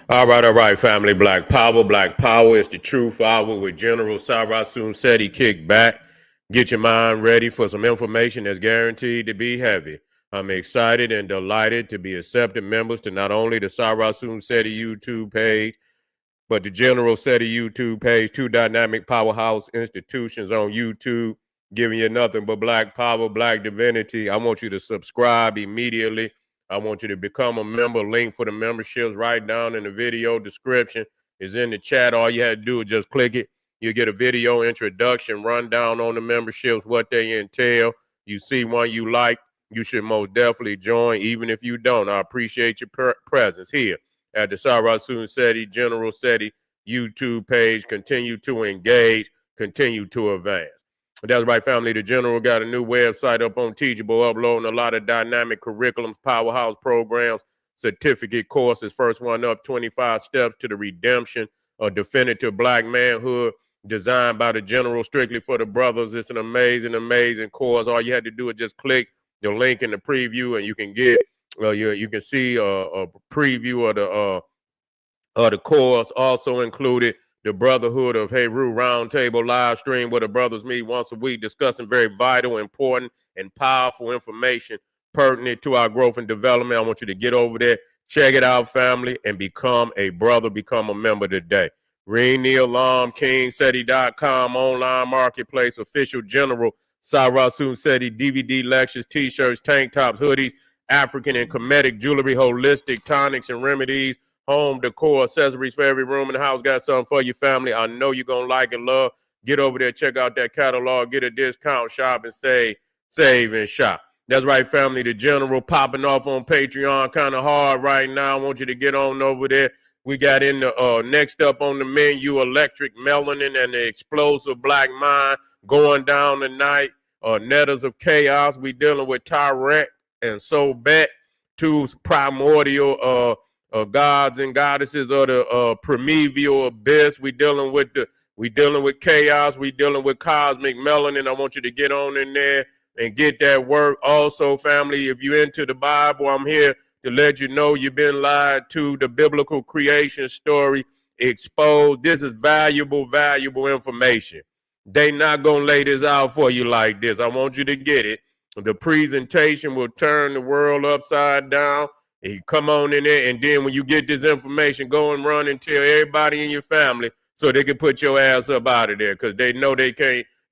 All right, family. Black Power is the truth hour with General Sarasun Seti. Kick back. Get your mind ready for some information that's guaranteed to be heavy. I'm excited and delighted to be accepted members to not only the Sarasun Seti YouTube page, but the General Seti YouTube page, two dynamic powerhouse institutions on YouTube, giving you nothing but black power, black divinity. I want you to subscribe immediately. I want you to become a member. Link for the memberships right down in the video description is in the chat. All you had to do is just click it. You get a video introduction, rundown on the memberships, what they entail. You see one you like, you should most definitely join. Even if you don't, I appreciate your presence here at the Sarasun Seti, General Seti YouTube page. Continue to engage, continue to advance. That's right, family. The General got a new website up on Teachable, uploading a lot of dynamic curriculums, powerhouse programs, certificate courses. First one up, 25 Steps to the Redemption of Definitive Black Manhood, designed by the General strictly for the brothers. It's an amazing, amazing course. All you had to do is just click the link in the preview, and you can get you can see a preview of the course. Also included the Brotherhood of Heru Roundtable live stream where the brothers meet once a week discussing very vital, important, and powerful information pertinent to our growth and development. I want you to get over there, check it out, family, and become a brother, become a member today. Ring the alarm, KingSeti.com, online marketplace, official General Sarasun Seti, DVD lectures, t-shirts, tank tops, hoodies, African and Kemetic jewelry, holistic tonics and remedies, home decor, accessories for every room in the house. Got something for your family. I know you're going to like and love. Get over there, check out that catalog, get a discount, shop, and save and shop. That's right, family. The General popping off on Patreon kind of hard right now. I want you to get on over there. We got in the next up on the menu, Electric Melanin and the Explosive Black Mind going down tonight. Netters of Chaos. We dealing with Tyrek and Sobet, two primordial gods and goddesses of the primeval abyss. We dealing with chaos. We dealing with cosmic melanin. I want you to get on in there and get that work. Also, family, if you're into the Bible, I'm here to let you know you've been lied to. The biblical creation story exposed. This is valuable information. They not gonna lay this out for you like this. I want you to get it. The presentation will turn the world upside down. And you come on in there, and then when you get this information, go and run and tell everybody in your family so they can put your ass up out of there, because they know they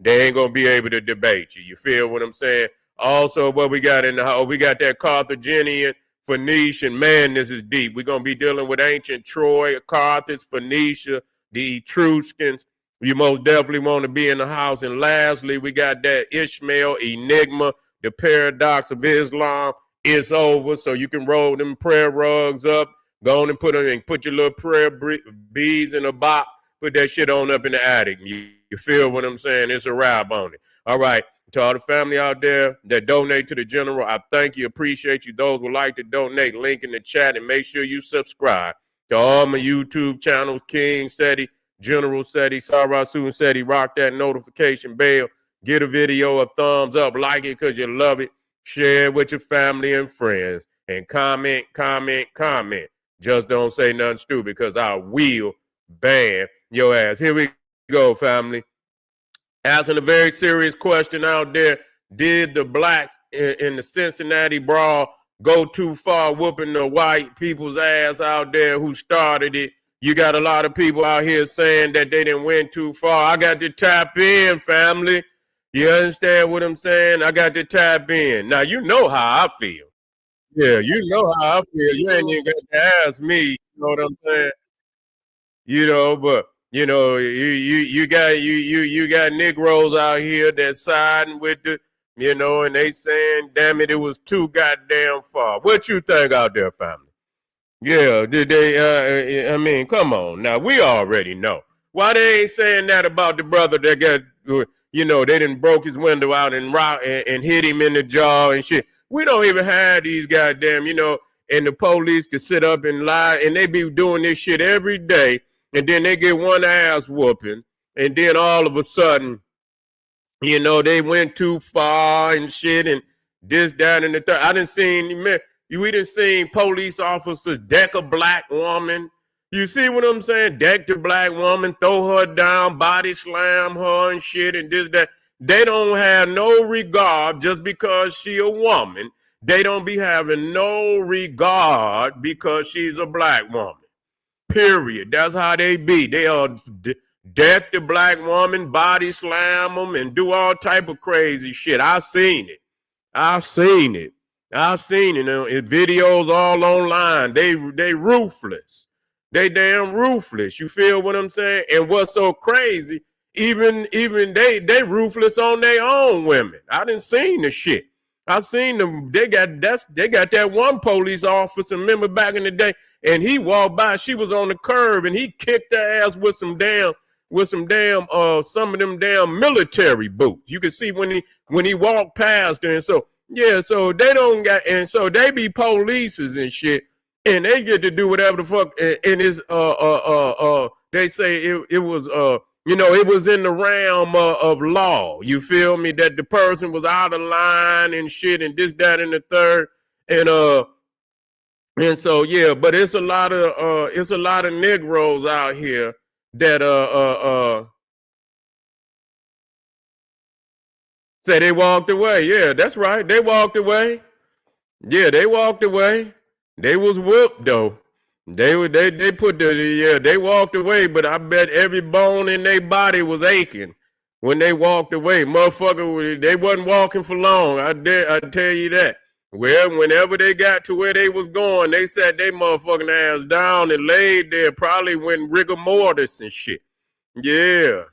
ain't gonna be able to debate you. You feel what I'm saying? Also, what we got in the house, we got that Carthaginian, Phoenician. Man, this is deep. We're gonna be dealing with ancient Troy, Carthage, Phoenicia, the Etruscans. You most definitely want to be in the house. And lastly, we got that Ishmael enigma, the paradox of Islam. It's over, so you can roll them prayer rugs up, go on and put your little prayer beads in a box, put that shit on up in the attic. You feel what I'm saying? It's a wrap on it. All right, to all the family out there that donate to the General, I thank you, appreciate you. Those who like to donate, link in the chat, and make sure you subscribe to all my YouTube channels, King Seti, General Seti, Sarasun Seti. Rock that notification bell. Get a video a thumbs up, like it because you love it. Share it with your family and friends, and comment. Just don't say nothing stupid, because I will ban your ass. Here we go, family. Asking a very serious question out there. Did the blacks in the Cincinnati Brawl go too far whooping the white people's ass out there who started it? You got a lot of people out here saying that they didn't win too far. I got to tap in, family. You understand what I'm saying? I got to tap in. Now, you know how I feel. Yeah, you know how I feel. You ain't even got to ask me. You know what I'm saying? But you got Negroes out here that siding with the, and they saying, damn it, it was too goddamn far. What you think out there, family? Yeah, did they? I mean, come on. Now, we already know. Why they ain't saying that about the brother that got, they done broke his window out and hit him in the jaw and shit. We don't even have these goddamn, and the police could sit up and lie, and they be doing this shit every day, and then they get one ass whooping, and then all of a sudden, they went too far and shit, and this, that, and the third. We done seen police officers deck a black woman. You see what I'm saying? Deck the black woman, throw her down, body slam her and shit and this, that. They don't have no regard just because she a woman. They don't be having no regard because she's a black woman. Period. That's how they be. They are deck the black woman, body slam them, and do all type of crazy shit. I seen it. I've seen it. Videos all online. They ruthless. They damn ruthless. You feel what I'm saying? And what's so crazy? Even they ruthless on their own women. I didn't seen the shit. I seen them. They got that one police officer. Remember back in the day, and he walked by. She was on the curb, and he kicked her ass with some some of them damn military boots. You can see when he walked past her, and so yeah, so they don't got, and so they be polices and shit, and they get to do whatever the fuck. And it's they say it was it was in the realm of law. You feel me? That the person was out of line and shit, and this, that, and the third, and so yeah. But it's a lot of Negroes out here that say they walked away. Yeah, that's right. They walked away. Yeah, they walked away. They was whooped though. They walked away, but I bet every bone in their body was aching when they walked away. Motherfucker, they wasn't walking for long. I tell you that. Well, whenever they got to where they was going, they sat their motherfucking ass down and laid there, probably went rigor mortis and shit. Yeah.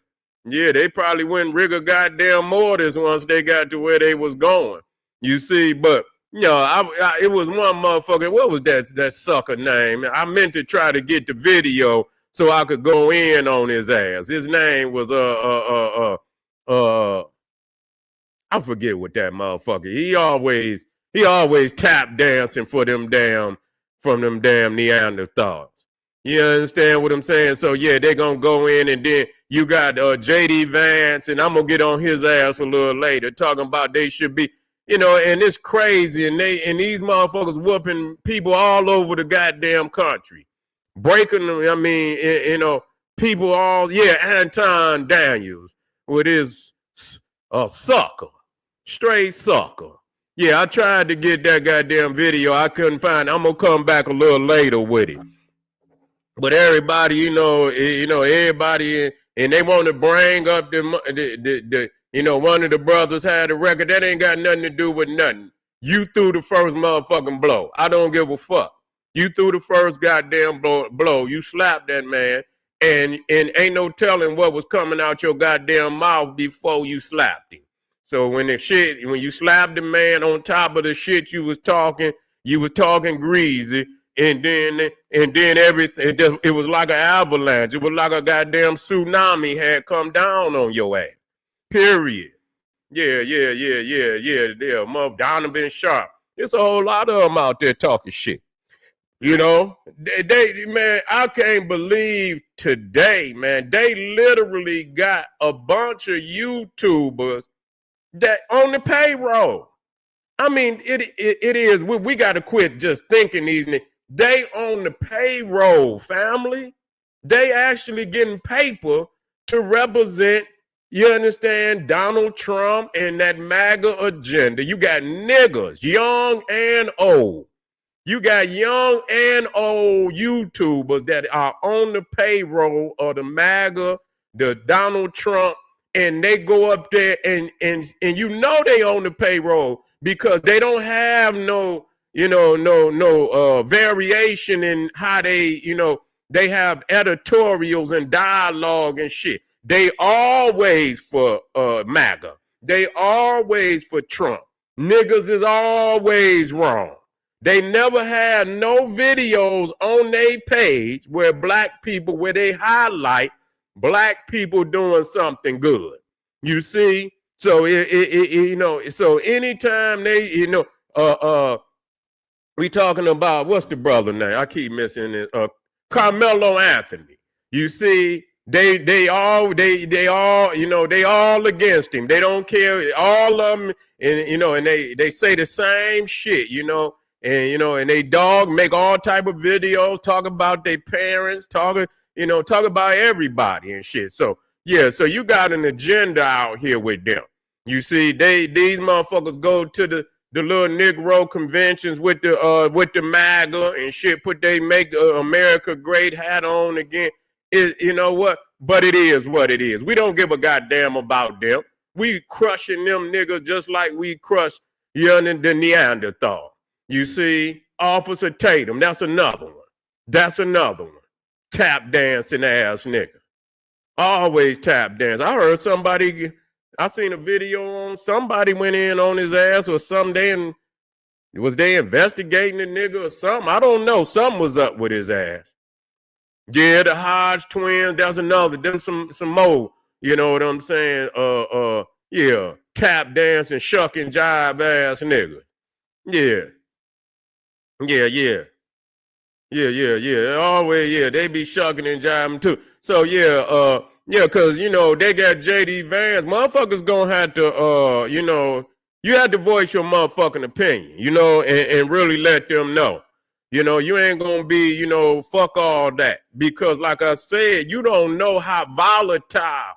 Yeah, they probably went rigor goddamn mortis once they got to where they was going. You see, but it was one motherfucker. What was that sucker name? I meant to try to get the video so I could go in on his ass. His name was I forget what that motherfucker. He always tap dancing for them damn Neanderthals. You understand what I'm saying? So yeah, they're gonna go in, and then you got JD Vance, and I'm gonna get on his ass a little later, talking about they should be. And it's crazy, and these motherfuckers whooping people all over the goddamn country, breaking them. I mean, people all Anton Daniels with his sucker, straight sucker. Yeah, I tried to get that goddamn video, I couldn't find it. I'm gonna come back a little later with it. But everybody, everybody, and they want to bring up the one of the brothers had a record. That ain't got nothing to do with nothing. You threw the first motherfucking blow. I don't give a fuck. You threw the first goddamn blow. You slapped that man, and ain't no telling what was coming out your goddamn mouth before you slapped him. So when you slapped the man on top of the shit you was talking greasy. And then everything, it was like an avalanche. It was like a goddamn tsunami had come down on your ass. Period. Yeah. Mother Donovan Sharp. There's a whole lot of them out there talking shit. They man, I can't believe today, man. They literally got a bunch of YouTubers that on the payroll. I mean, it is. We got to quit just thinking these niggas. They on the payroll, family. They actually getting paper to represent, you understand, Donald Trump and that MAGA agenda. You got niggas, young and old. You got young and old YouTubers that are on the payroll of the MAGA, the Donald Trump, and they go up there and they on the payroll because they don't have no variation in how they have editorials and dialogue and shit. They always for MAGA. They always for Trump. Niggas is always wrong. They never had no videos on their page where they highlight black people doing something good. You see? So so anytime they we talking about, what's the brother name? I keep missing it. Carmelo Anthony. You see, they all against him. They don't care. All of them, and and they say the same shit. And and they dog make all type of videos, talk about their parents, talk about everybody and shit. So yeah, so you got an agenda out here with them. You see, these motherfuckers go to the little Negro conventions with the MAGA and shit, put they make America great hat on again. You know what? But it is what it is. We don't give a goddamn about them. We crushing them niggas just like we crushed the Neanderthal. You see, Officer Tatum, that's another one. That's another one. Tap dancing ass nigga. Always tap dance. I heard I seen a video on somebody went in on his ass or something. And was they investigating the nigga or something? I don't know. Something was up with his ass. Yeah, the Hodge twins. That's another. Them some more. You know what I'm saying? Yeah, tap dancing, shuck and jive ass niggas. Yeah. Yeah. Always, yeah. They be shucking and jiving too. So yeah, cause they got JD Vance. Motherfuckers gonna have to you have to voice your motherfucking opinion, and really let them know. You ain't gonna be, fuck all that. Because like I said, you don't know how volatile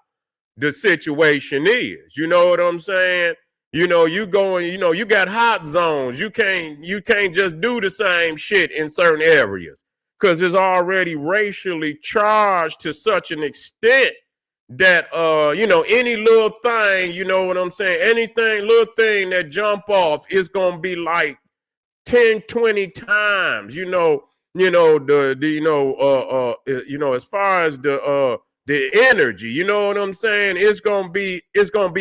the situation is. You know what I'm saying? You going, you got hot zones. You can't just do the same shit in certain areas because it's already racially charged to such an extent that any little thing, you know what I'm saying? Little thing that jump off is gonna be like 10, 20 times, as far as the energy, you know what I'm saying? It's gonna be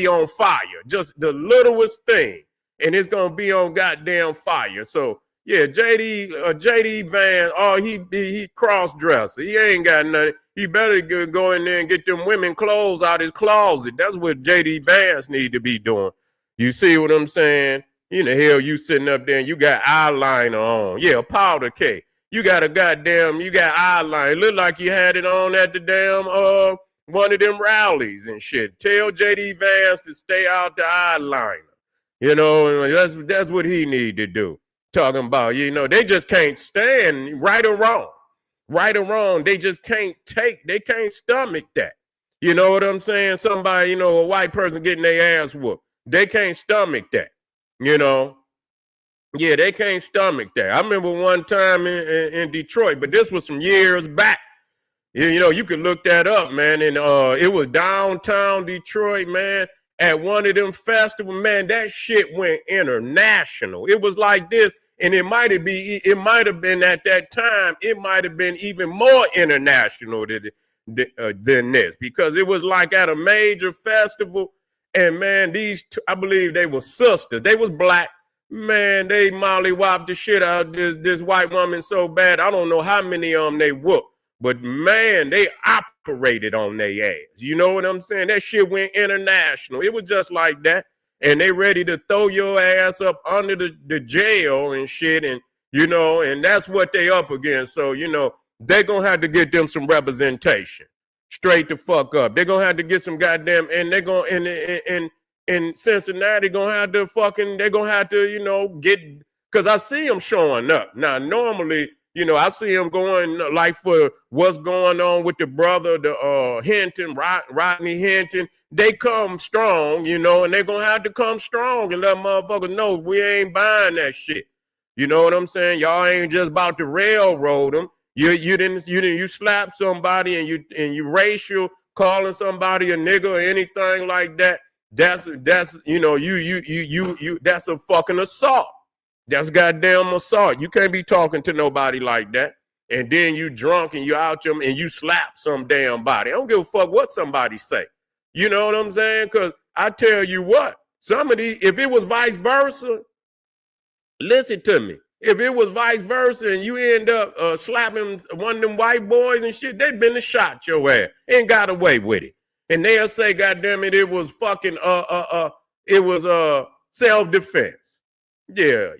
on fire. Just the littlest thing, and it's gonna be on goddamn fire. So yeah, JD Van, he cross dresser. He ain't got nothing. He better go in there and get them women clothes out his closet. That's what JD Vance need to be doing. You see what I'm saying? Hell, you sitting up there and you got eyeliner on. Yeah, powder cake. You got eyeliner. Look like you had it on at the damn one of them rallies and shit. Tell JD Vance to stay out the eyeliner. That's what he need to do. Talking about, they just can't stand right or wrong. Right or wrong, they just can't stomach that. You know what I'm saying? Somebody, a white person getting their ass whooped. They can't stomach that. Yeah, they can't stomach that. I remember one time in Detroit, but this was some years back. You could look that up, man. And it was downtown Detroit, man, at one of them festivals, man. That shit went international. It was like this, and it might have been at that time, it might have been even more international than this, because it was like at a major festival. And man, I believe they were sisters. They was black. Man, they mollywopped the shit out of this white woman so bad. I don't know how many of them they whooped. But man, they operated on their ass. You know what I'm saying? That shit went international. It was just like that. And they ready to throw your ass up under the jail and shit. And, and that's what they up against. So, they're going to have to get them some representation. Straight the fuck up. They're gonna have to get some goddamn, and they're gonna in Cincinnati they're gonna have to, get, because I see them showing up. Now normally, I see them going like for what's going on with the brother, the Hinton, Rodney Hinton. They come strong, and they're gonna have to come strong and let motherfuckers know we ain't buying that shit. You know what I'm saying? Y'all ain't just about to railroad them. You slap somebody and you racial, calling somebody a nigga or anything like that. That's that's a fucking assault. That's goddamn assault. You can't be talking to nobody like that. And then you drunk and you out them and you slap some damn body. I don't give a fuck what somebody say. You know what I'm saying? Because I tell you what, if it was vice versa, listen to me. If it was vice versa and you end up slapping one of them white boys and shit, they'd been to shot your ass and got away with it. And they'll say, goddamn it, it was fucking it was self-defense. Yeah.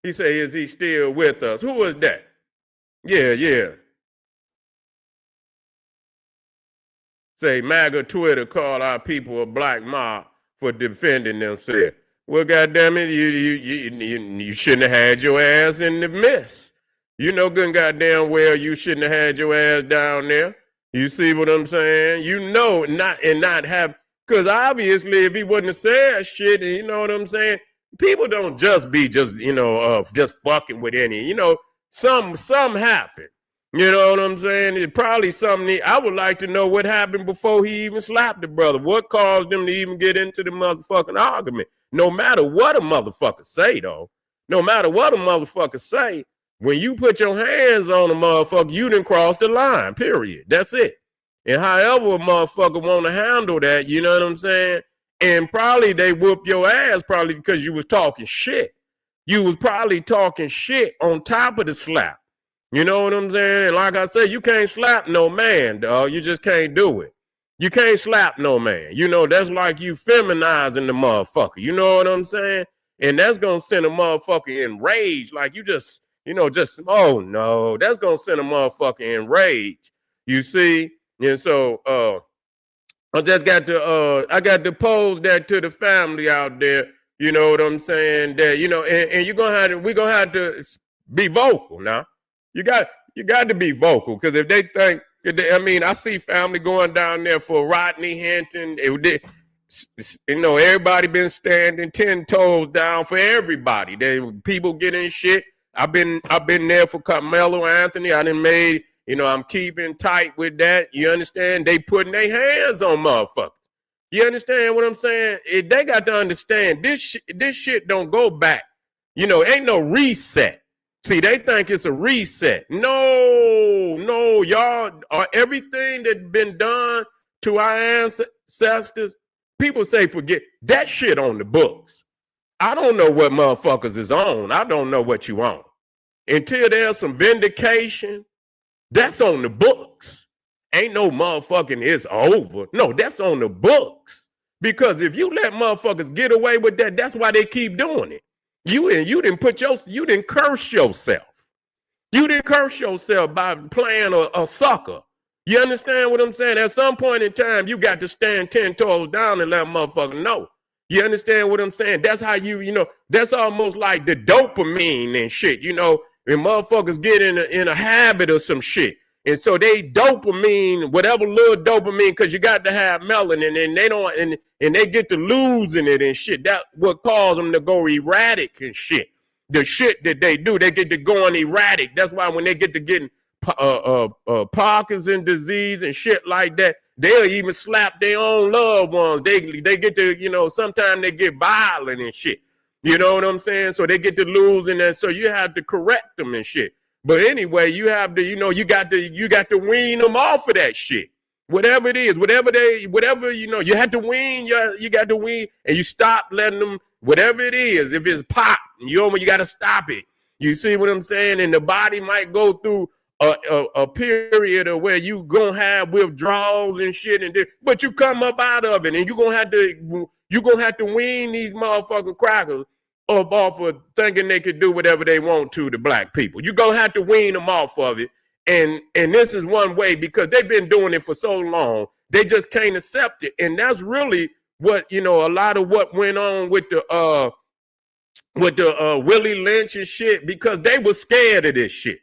He say, is he still with us? Who was that? Yeah. Say MAGA Twitter called our people a black mob for defending themselves. Well, goddamn it, you shouldn't have had your ass in the mist. You know good and goddamn well you shouldn't have had your ass down there. You see what I'm saying? You know, not have, because obviously if he wouldn't have said shit, you know what I'm saying? People don't just be just fucking with any, some happen. You know what I'm saying? It's probably something I would like to know what happened before he even slapped the brother. What caused them to even get into the motherfucking argument? No matter what a motherfucker say, though, no matter what a motherfucker say, when you put your hands on a motherfucker, you done cross the line, period. That's it. And however a motherfucker want to handle that, you know what I'm saying? And probably they whoop your ass probably because you was talking shit. You was probably talking shit on top of the slap. You know what I'm saying? And like I said, you can't slap no man, dog. You just can't do it. You can't slap no man. You know, that's like you feminizing the motherfucker. You know what I'm saying? And that's going to send a motherfucker in rage. Like you just, oh no, that's going to send a motherfucker in rage. You see? And so I got to pose that to the family out there. You know what I'm saying? That, and we're going to have to be vocal now. You got to be vocal, because if they think, I see family going down there for Rodney Hinton. Everybody been standing 10 toes down for everybody. People getting shit. I've been there for Carmelo Anthony. I done made, I'm keeping tight with that. You understand? They putting their hands on motherfuckers. You understand what I'm saying? They got to understand this shit don't go back. Ain't no reset. See, they think it's a reset. No, y'all, everything that's been done to our ancestors, people say forget that shit on the books. I don't know what motherfuckers is on. I don't know what you on. Until there's some vindication, that's on the books. Ain't no motherfucking it's over. No, that's on the books. Because if you let motherfuckers get away with that, that's why they keep doing it. You didn't curse yourself. You didn't curse yourself by playing a sucker. You understand what I'm saying? At some point in time, you got to stand 10 toes down and let a motherfucker know. You understand what I'm saying? That's how that's almost like the dopamine and shit, when motherfuckers get in a habit of some shit. And so they dopamine, whatever little dopamine, because you got to have melanin, and they don't, and they get to losing it and shit. That what cause them to go erratic and shit. The shit that they do, they get to going erratic. That's why when they get to getting Parkinson's disease and shit like that, they'll even slap their own loved ones. They get to, sometimes they get violent and shit. You know what I'm saying? So they get to losing that. So you have to correct them and shit. But anyway, you have to, you got to wean them off of that shit. Whatever it is, you have to wean, you got to wean, and you stop letting them, whatever it is, if it's pop, you got to stop it. You see what I'm saying? And the body might go through a period of where you gonna have withdrawals and shit, but you come up out of it, and you're gonna have to wean these motherfucking crackers off of thinking they could do whatever they want to black people. You're going to have to wean them off of it. And this is one way, because they've been doing it for so long, they just can't accept it. And that's really what, a lot of what went on with the Willie Lynch and shit, because they were scared of this shit.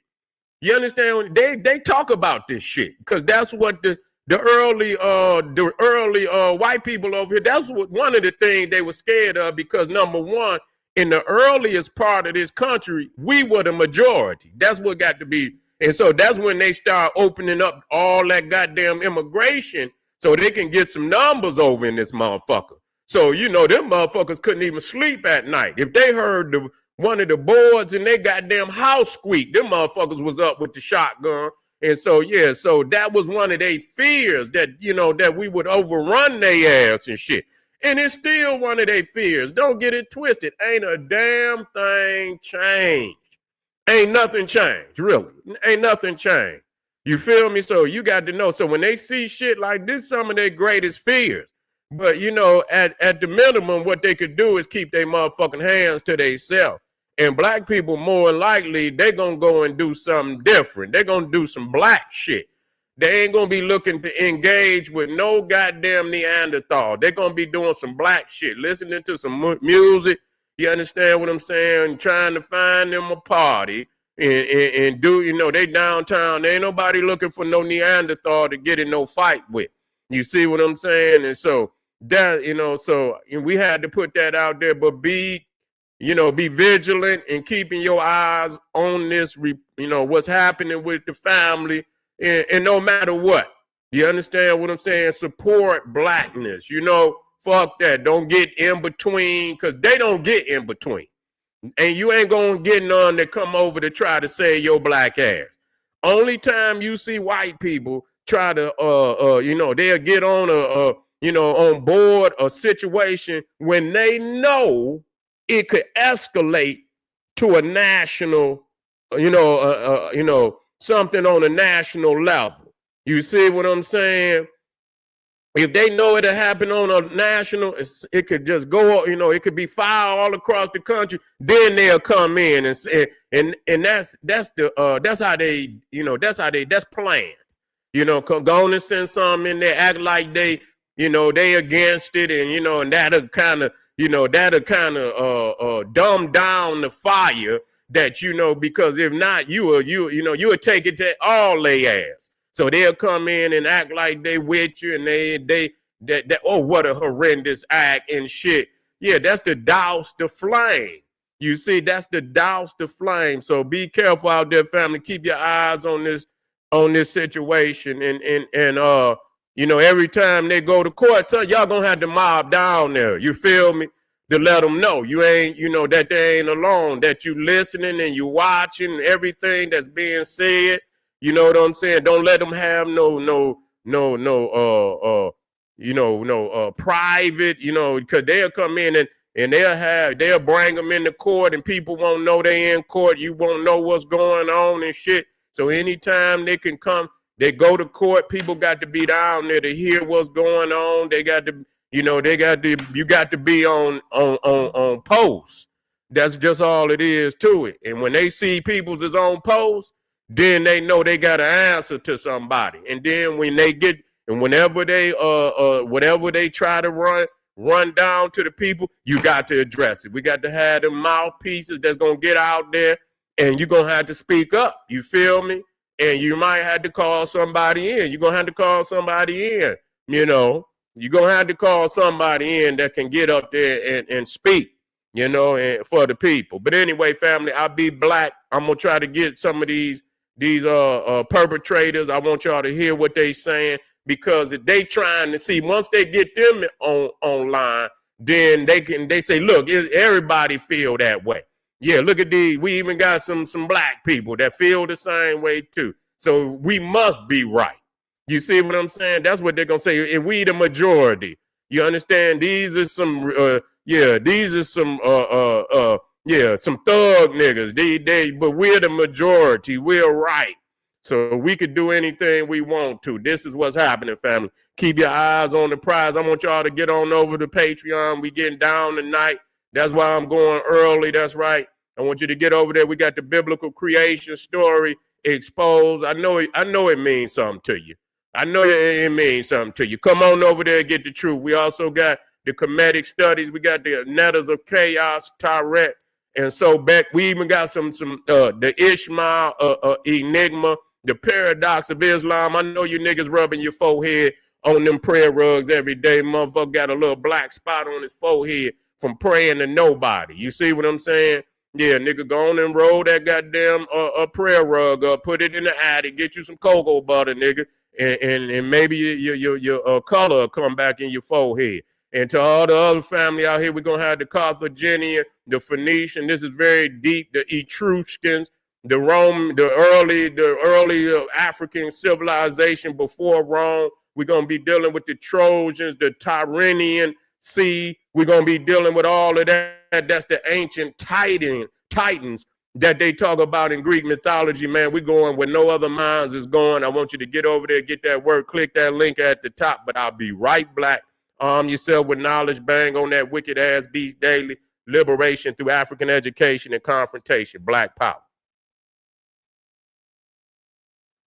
You understand? They talk about this shit because that's what the early white people over here, that's what one of the things they were scared of, because number one, in the earliest part of this country, we were the majority. That's what got to be. And so that's when they start opening up all that goddamn immigration so they can get some numbers over in this motherfucker. So, them motherfuckers couldn't even sleep at night. If they heard one of the boards in their goddamn house squeak, them motherfuckers was up with the shotgun. And so, so that was one of their fears, that, that we would overrun their ass and shit. And it's still one of their fears. Don't get it twisted. Ain't a damn thing changed. Ain't nothing changed, really. Ain't nothing changed. You feel me? So you got to know. So when they see shit like this, some of their greatest fears. But, at the minimum, what they could do is keep their motherfucking hands to themselves. And black people, more likely, they're going to go and do something different. They're going to do some black shit. They ain't gonna be looking to engage with no goddamn Neanderthal. They're gonna be doing some black shit, listening to some music. You understand what I'm saying? Trying to find them a party and do, you know, they downtown. There ain't nobody looking for no Neanderthal to get in no fight with. You see what I'm saying? And so that, you know, so we had to put that out there, but be vigilant and keeping your eyes on this, what's happening with the family. And no matter what, you understand what I'm saying? Support blackness, fuck that. Don't get in between, because they don't get in between. And you ain't gonna get none that come over to try to save your black ass. Only time you see white people try to, they'll get on on board a situation when they know it could escalate to a national, something on a national level. You see what I'm saying? If they know it'll happen on a national, it could just go, it could be fired all across the country. Then they'll come in and that's how they, that's planned. Go on and send some in there, act like they, they against it, and and that'll kind of, dumb down the fire that, because if not, you would take it to all their ass. So they'll come in and act like they with you, and that oh, what a horrendous act and shit. Yeah, that's the douse the flame. You see, that's the douse the flame. So be careful out there, family. Keep your eyes on this situation, and every time they go to court, so y'all gonna have to mob down there. You feel me? To let them know you ain't, that they ain't alone, that you listening and you watching everything that's being said. You know what I'm saying? Don't let them have private, because they'll come in and they'll bring them into court, and people won't know they in court. You won't know what's going on and shit. So anytime they can come, they go to court, people got to be down there to hear what's going on. They got to, you got to be on post. That's just all it is to it. And when they see people's is on post, then they know they got to answer to somebody. And then when they get, and whenever they whatever they try to run down to the people, you got to address it. We got to have the mouthpieces that's gonna get out there, and you're gonna have to speak up. You feel me? And you might have to call somebody in. You're gonna have to call somebody in. You're gonna have to call somebody in that can get up there and speak. And for the people. But anyway, family, I'll be black. I'm gonna try to get some of these perpetrators. I want y'all to hear what they saying, because if they trying to see, once they get them online, then they say, look, everybody feel that way. Yeah, look at these. We even got some black people that feel the same way too. So we must be right. You see what I'm saying? That's what they're gonna say. If we the majority, you understand? These are some some thug niggas. But we're the majority. We're right. So we could do anything we want to. This is what's happening, family. Keep your eyes on the prize. I want y'all to get on over to Patreon. We getting down tonight. That's why I'm going early. That's right. I want you to get over there. We got the biblical creation story exposed. I know it means something to you. I know it means something to you. Come on over there and get the truth. We also got the comedic studies. We got the Netters of Chaos, Tyrett, and so back. We even got some the Ishmael Enigma, the Paradox of Islam. I know you niggas rubbing your forehead on them prayer rugs every day. Motherfucker got a little black spot on his forehead from praying to nobody. You see what I'm saying? Yeah, nigga, go on and roll that goddamn prayer rug up, put it in the attic, get you some cocoa butter, nigga, and maybe your color will come back in your forehead. And to all the other family out here, we're going to have the Carthaginian, the Phoenician. This is very deep. The Etruscans, the Rome, the early African civilization before Rome. We're going to be dealing with the Trojans, the Tyrrhenian Sea. We're going to be dealing with all of that. That's the ancient titans that they talk about in Greek mythology, man. We're going where no other minds is going. I want you to get over there, get that work, click that link at the top, but I'll be right back. Arm yourself with knowledge, bang on that wicked ass beast daily. Liberation through African education and confrontation. Black power.